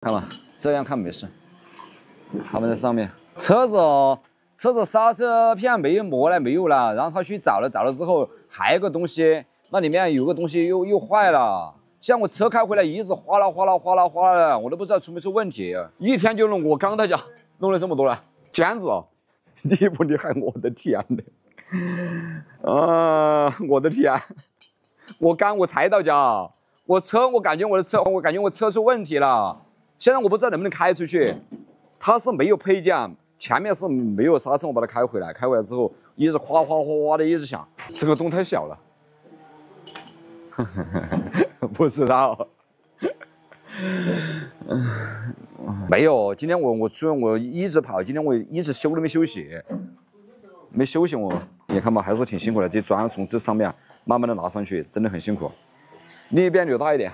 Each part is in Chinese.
看嘛，这样看没事。他们在上面，车子刹车片没有磨了没有了，然后他去找了之后，还有个东西，那里面有个东西又坏了。像我车开回来一直哗啦哗啦哗啦哗啦的，我都不知道出没出问题。一天就弄，我刚大家弄了这么多了，这样子哦，厉不厉害？我的天呐！我的天！我才到家，我感觉我车出问题了。现在我不知道能不能开出去，它是没有配件，前面是没有刹车，我把它开回来之后一直哗哗哗哗的一直响，这个洞太小了，不知道。没有，今天我一直跑，今天我一直休都没休息，我。你看嘛，还是挺辛苦的，这砖从这上面慢慢的拿上去，真的很辛苦。另一边扭大一点，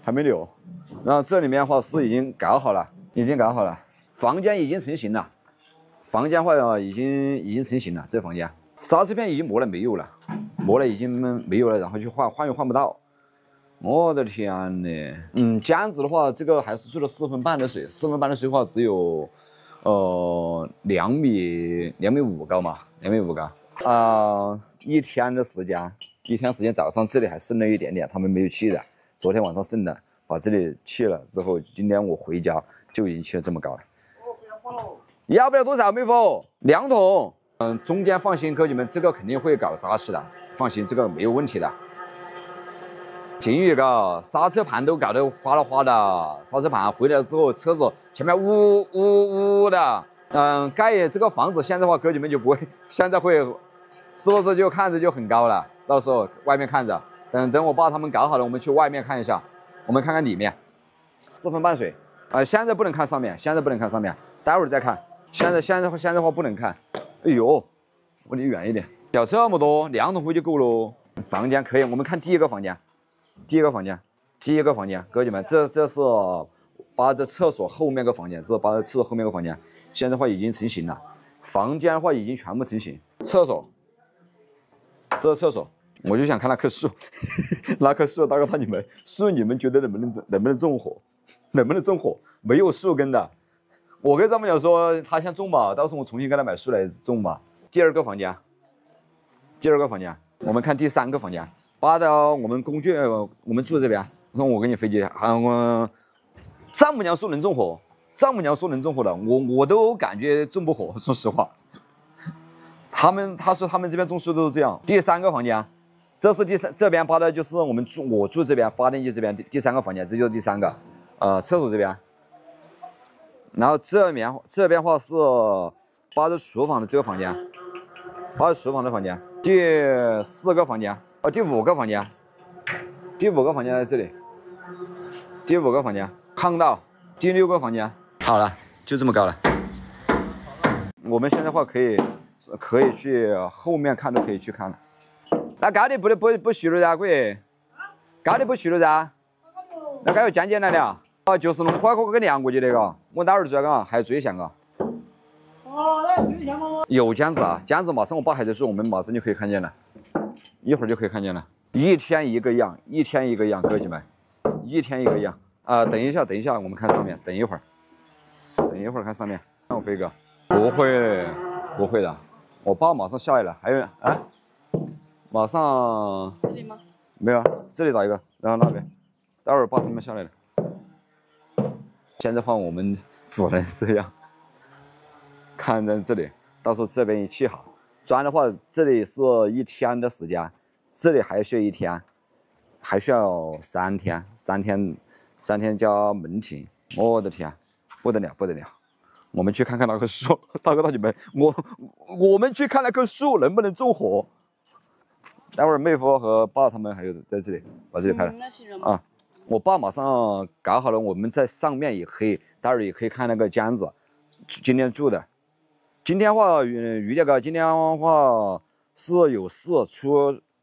还没扭。然后这里面的话是已经搞好了，房间已经成型了，房间的话已经成型了，这房间刹车片已经磨了没有了，已经没有了，然后去换又换不到。我的天呐，这样子的话，这个还是注了4分半的水，4分半的水的话只有2米5高嘛，2米5高。一天时间早上这里还剩了一点点，他们没有去的，昨天晚上剩的，把这里去了之后，今天我回家就已经去了这么高了。要不了多少，妹夫，2桶。中间放心，哥姐们，这个肯定会搞扎实的，放心，这个没有问题的。停雨个刹车盘都搞得哗啦哗的，刹车盘回来之后，车子前面呜呜呜的。盖这个房子现在的话，哥姐们就不会，现在会，是不是就看着就很高了？到时候外面看着，等我爸他们搞好了，我们去外面看一下，我们看看里面。4分半水，现在不能看上面，待会儿再看。现在的话不能看。哎呦，我离远一点，要这么多，2桶灰就够喽。房间可以，我们看第一个房间，哥姐们，这是把这厕所后面个房间，现在的话已经成型了，房间的话已经全部成型。厕所，这是厕所，我就想看那棵树，那棵树，大哥你们树你们觉得能不能种火？没有树根的，我跟丈母娘说他先种吧，到时候我重新给他买树来种吧。第二个房间，我们看第3个房间。把到我们工具，我们住这边。我给你飞机，丈母娘说能种火，的，我都感觉种不火，说实话。他说他们这边种树都是这样。第3个房间，这是这边扒的就是我住这边发电机这边第3个房间，这就是第3个，厕所这边。然后这边话是扒着厨房的这个房间，第4个房间。第5个房间在这里，看到第6个房间，好了，就这么高了。我们现在的话可以去后面看，都可以去看了。那高的不去了噻，高的不去了噻，那该有讲解来了。就是弄快给量过去的嘎，我待会儿知道嘎，还有追项嘎。那追项吗？有这样子啊，这样子马上我爸还在住，我们马上就可以看见了。一会儿就可以看见了，一天一个样，哥姐们，一天一个样等一下，我们看上面，等一会儿看上面。看我飞哥，不会的，我爸马上下来了，还有马上这里吗？没有，这里打一个，然后那边，待会儿爸他们下来了。现在的话我们只能这样，看在这里，到时候这边一砌好。砖的话，这里是1天的时间，这里还需要1天，还需要3天，3天加门庭。我的天，不得了！我们去看看那棵树，大哥大姐们，我们去看那棵树能不能种火。待会儿妹夫和爸他们还有在这里，把这里拍了啊。我爸马上搞好了，我们在上面也可以，待会儿也可以看那个江子，今天住的。今天话余家哥，今天话是有事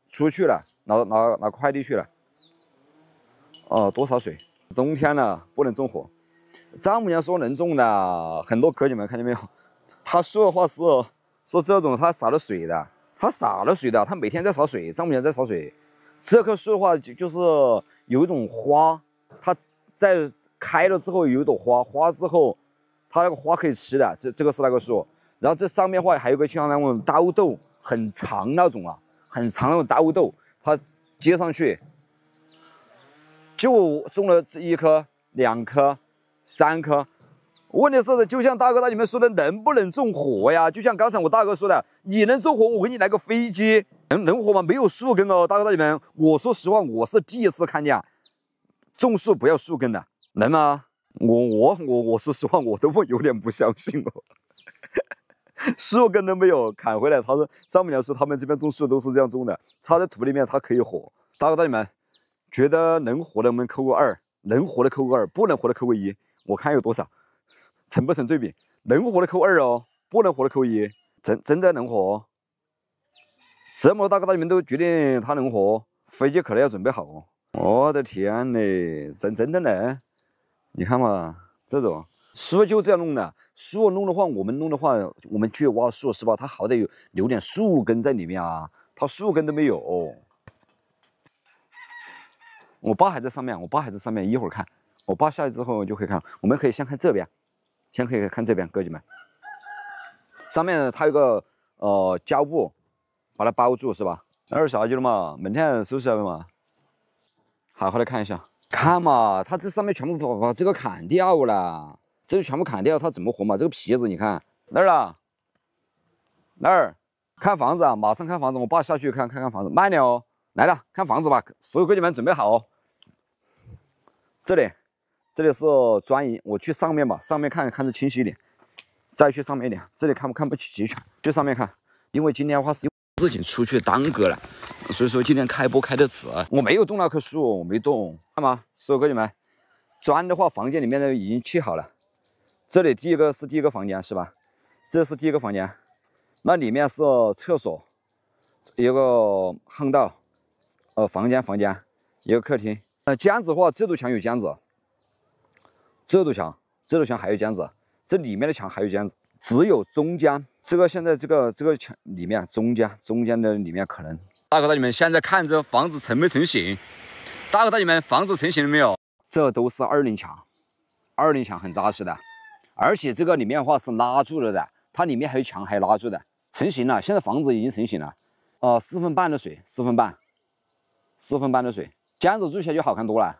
出去了，拿快递去了。多少水？冬天了不能种火。丈母娘说能种的，很多哥姐们看见没有？他说的话是这种，他洒了水的，他每天在洒水，丈母娘在洒水。这棵树的话就是有一种花，在开了之后有一朵花，花之后它那个花可以吃的，这个是那个树。然后这上面的话还有个像那种刀豆，很长那种啊，很长那种刀豆，它接上去就种了1棵、2棵、3棵。问题是，就像大哥大你们说的，能不能种活呀？就像刚才我大哥说的，你能种活，我给你来个飞机，能活吗？没有树根哦，大哥大你们，我说实话，我是第一次看见种树不要树根的，能吗？我说实话，我都有点不相信哦。树根都没有砍回来，他说丈母娘说他们这边种树都是这样种的，插在土里面它可以活。大哥大你们觉得能活的我们扣个2，能活的扣个2，不能活的扣个1，我看有多少。成不成对比？能活的扣2哦，不能活的扣1，真的能活？这么大个大你们都决定它能活，飞机可能要准备好哦。我的天嘞，真的能？你看嘛，这种树就这样弄的。树弄的话，我们弄的话，我们去挖树是吧？它好歹留点树根在里面啊，它树根都没有。我爸还在上面，一会儿看。我爸下去之后就可以看。我们可以先看这边。先可以看这边，哥姐们，上面它有个胶布把它包住是吧？那儿下去了嘛，明天收拾了嘛。好好的看一下，看嘛，它这上面全部把这个砍掉了，这个全部砍掉，它怎么活嘛？这个皮子你看那儿了，那儿看房子啊，马上看房子，我爸下去看房子，慢点哦，来了，看房子吧，所有哥姐们准备好哦。这里是专营，我去上面吧，上面看着清晰一点，再去上面一点，这里看不齐全，去上面看，因为今天的话是事情出去耽搁了，所以说今天开播开的迟，我没有动那棵树，我没动，看嘛，所有哥姐们，砖的话房间里面的已经砌好了，这里第一个房间是吧？这是第一个房间，那里面是厕所，一个巷道，房间，一个客厅，间子的话，这堵墙有间子。这堵墙还有间子，这里面的墙还有间子，只有中间这个现在这个墙里面中间的里面可能。大哥大你们现在看这房子成没成型？大哥大你们房子成型了没有？这都是2棱墙，2棱墙很扎实的，而且这个里面的话是拉住了的，它里面还有墙还拉住的，成型了。现在房子已经成型了，4分半的水，4分半的水，间子住起来就好看多了。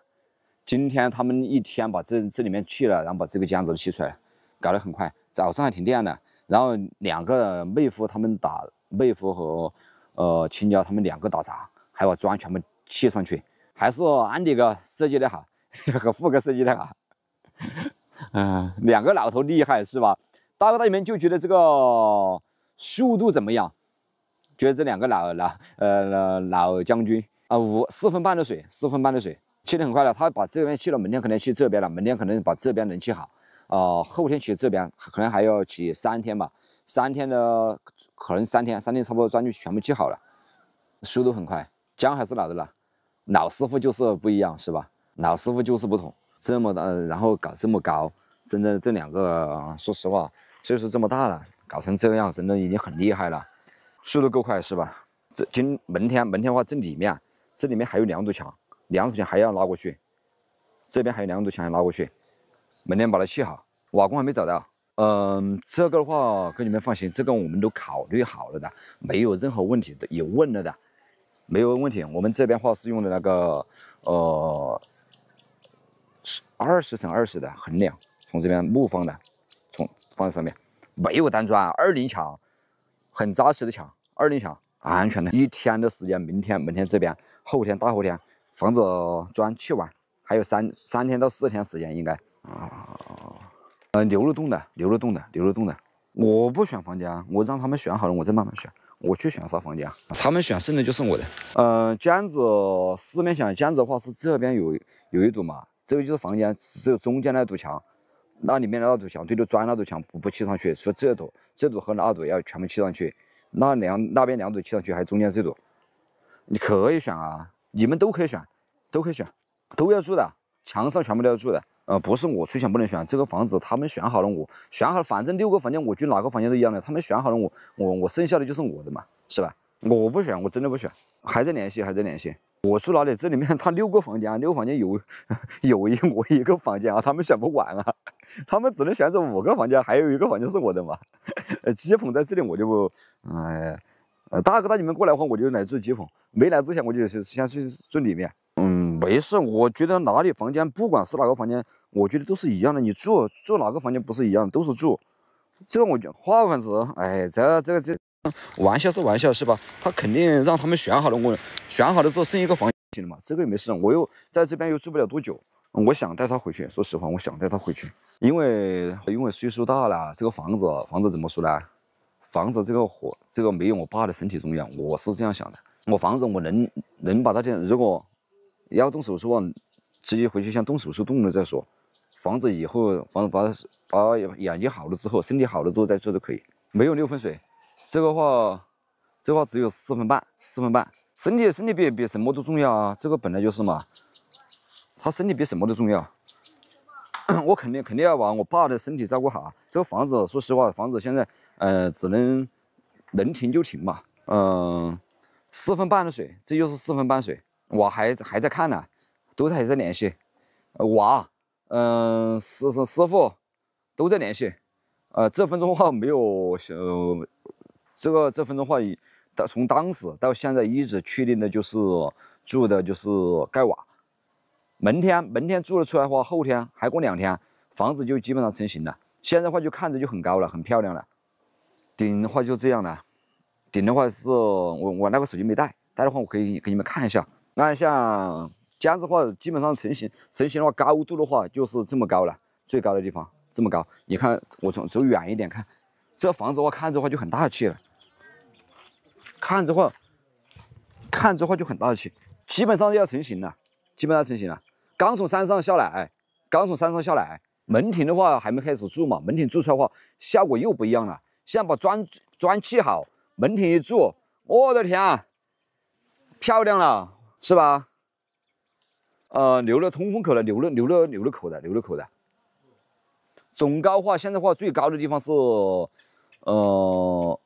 今天他们一天把这里面去了，然后把这个间子都砌出来，搞得很快。早上还停电的，然后2个妹夫和青椒他们2个打杂，还把砖全部砌上去，还是安迪哥设计的好，和富哥设计的好。2个老头厉害是吧？大哥大你们就觉得这个速度怎么样？觉得这2个老将军啊，4分半的水，4分半的水。砌得很快了，他把这边砌了，明天可能砌这边了，明天可能把这边能砌好，后天砌这边，可能还要砌3天吧，3天的可能3天差不多砖就全部砌好了，速度很快，姜还是老的了，老师傅就是不一样是吧？老师傅就是不同，这么的，然后搞这么高，真的这2个，说实话，岁数这么大了，搞成这样，真的已经很厉害了，速度够快是吧？明天的话，这里面还有2堵墙。2堵墙还要拉过去，这边还有2堵墙要拉过去，明天把它砌好。瓦工还没找到，这个的话，跟你们放心，这个我们都考虑好了的，没有任何问题的，有问了的，没有问题。我们这边话是用的那个20×20的横梁，从这边木放的，放在上面，没有单砖，2棱墙，很扎实的墙，2棱墙，安全的。1天的时间，明天这边，后天大后天。房子砖砌完，还有3天到4天时间应该留了洞的。我不选房间，我让他们选好了，我再慢慢选。我去选啥房间，他们选剩的就是我的。间子四面墙，间子的话是这边有一堵嘛，这个就是房间，只有中间那堵墙，那里面的那堵墙对着砖那堵墙不砌上去，除了这堵和那堵要全部砌上去，那边2堵砌上去，还有中间这堵，你可以选啊。你们都可以选，都要住的，墙上全部都要住的。不是我出钱不能选，这个房子他们选好了，我选好了，反正6个房间，我觉得哪个房间都一样的，他们选好了，我剩下的就是我的嘛，是吧？我不选，我真的不选，还在联系。我住哪里？这里面它6个房间，6个房间有我一个房间啊，他们选不完啊，他们只能选择5个房间，还有1个房间是我的嘛。鸡棚在这里我就不，大哥带你们过来的话，我就来住鸡棚；没来之前，我就先去住里面。没事，我觉得哪里房间，不管是哪个房间，我觉得都是一样的。你住哪个房间不是一样的，都是住。这个我觉得花粉子，哎，这玩笑是玩笑是吧？他肯定让他们选好了，我选好了之后剩一个房间了嘛，这个也没事。我又在这边又住不了多久，我想带他回去。说实话，我想带他回去，因为岁数大了，这个房子怎么说呢？房子这个没有我爸的身体重要，我是这样想的。我房子我能把它这样，如果要动手术啊，直接回去先动手术动了再说。房子以后把眼睛好了之后，身体好了之后再做都可以。没有6分水。这个话只有4分半，身体比什么都重要啊！这个本来就是嘛，他身体比什么都重要。我肯定要把我爸的身体照顾好。这个房子，说实话，房子现在只能停就停嘛。4分半的水，这就是4分半水。我还在看呢，都还在联系。师傅都在联系。这分钟话没有这分钟话从当时到现在一直确定的就是住的就是盖瓦。明天住了出来的话，后天还过2天，房子就基本上成型了。现在的话就看着就很高了，很漂亮了。顶的话就这样了。顶的话是我那个手机没带的话，我可以给你们看一下。按像这样子的话，基本上成型的话，高度的话就是这么高了，最高的地方这么高。你看，我走远一点看，这房子的话看着话就很大气了。看着话就很大气，基本上要成型了，刚从山上下来，门庭的话还没开始住嘛，门庭住出来的话效果又不一样了。现在把砖砌好，门庭一住，我的天啊，漂亮了，是吧？留了通风口的，留了口的。总高话现在话最高的地方是2.5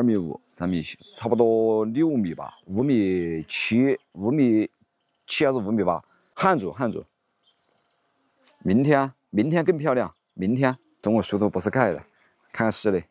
米、3米，差不多6米吧，5米7还是5米8？汉族。明天更漂亮，中午树都不是盖的，看室内。